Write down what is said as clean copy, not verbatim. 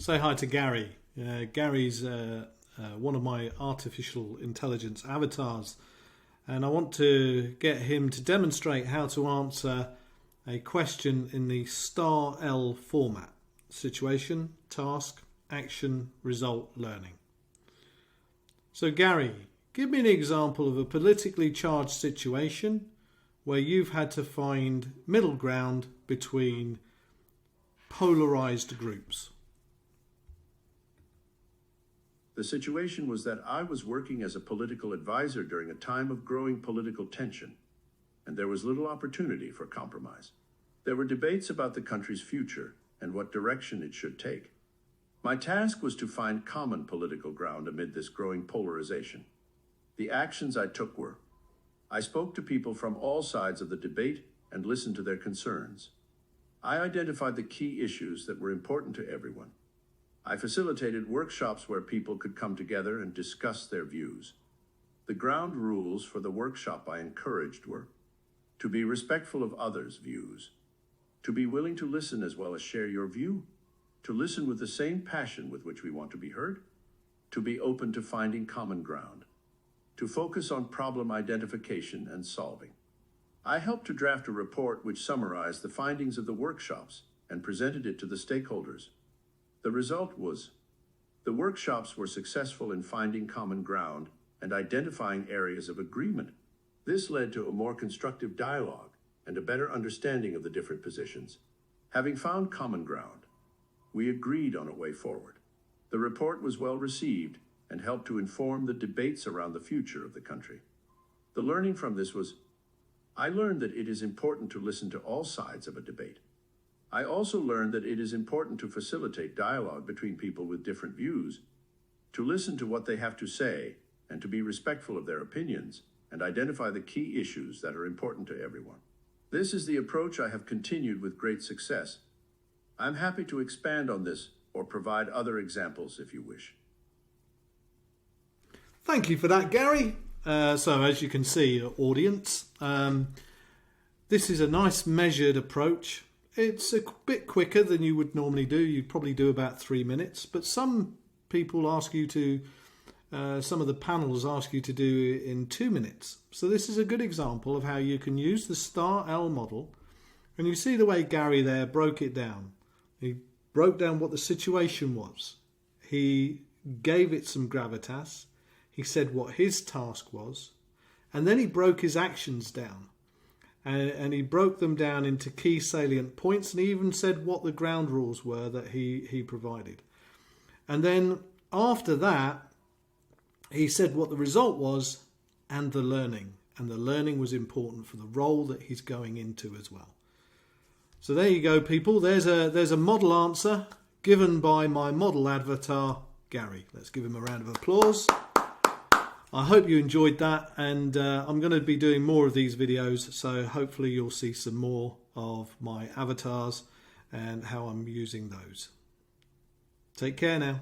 say hi to Gary. Gary's one of my artificial intelligence avatars, and I want to get him to demonstrate how to answer a question in the STAR-L format: situation, task, action, result, learning. So Gary, give me an example of a politically charged situation where you've had to find middle ground between polarised groups. The situation was that I was working as a political advisor during a time of growing political tension, and there was little opportunity for compromise. There were debates about the country's future and what direction it should take. My task was to find common political ground amid this growing polarization. The actions I took were: I spoke to people from all sides of the debate and listened to their concerns. I identified the key issues that were important to everyone. I facilitated workshops where people could come together and discuss their views. The ground rules for the workshop I encouraged were: to be respectful of others' views, to be willing to listen as well as share your view, to listen with the same passion with which we want to be heard, to be open to finding common ground, to focus on problem identification and solving. I helped to draft a report which summarized the findings of the workshops and presented it to the stakeholders. The result was, the workshops were successful in finding common ground and identifying areas of agreement. This led to a more constructive dialogue and a better understanding of the different positions. Having found common ground, we agreed on a way forward. The report was well received and helped to inform the debates around the future of the country. The learning from this was, I learned that it is important to listen to all sides of a debate. I also learned that it is important to facilitate dialogue between people with different views, to listen to what they have to say, and to be respectful of their opinions, and identify the key issues that are important to everyone. This is the approach I have continued with great success. I'm happy to expand on this or provide other examples if you wish. Thank you for that, Gary. So as you can see, audience, this is a nice measured approach. It's a bit quicker than you would normally do. You'd probably do about 3 minutes, but some people ask you to, some of the panels ask you to do it in 2 minutes. So this is a good example of how you can use the STAR-L model. And you see the way Gary there broke it down. He broke down what the situation was. He gave it some gravitas. He said what his task was. And then he broke his actions down. And he broke them down into key salient points, and he even said what the ground rules were that he provided. And then after that, he said what the result was and the learning. And the learning was important for the role that he's going into as well. So there you go, people. There's a model answer given by my model avatar, Gary. Let's give him a round of applause. I hope you enjoyed that, and I'm going to be doing more of these videos, so hopefully you'll see some more of my avatars and how I'm using those. Take care now.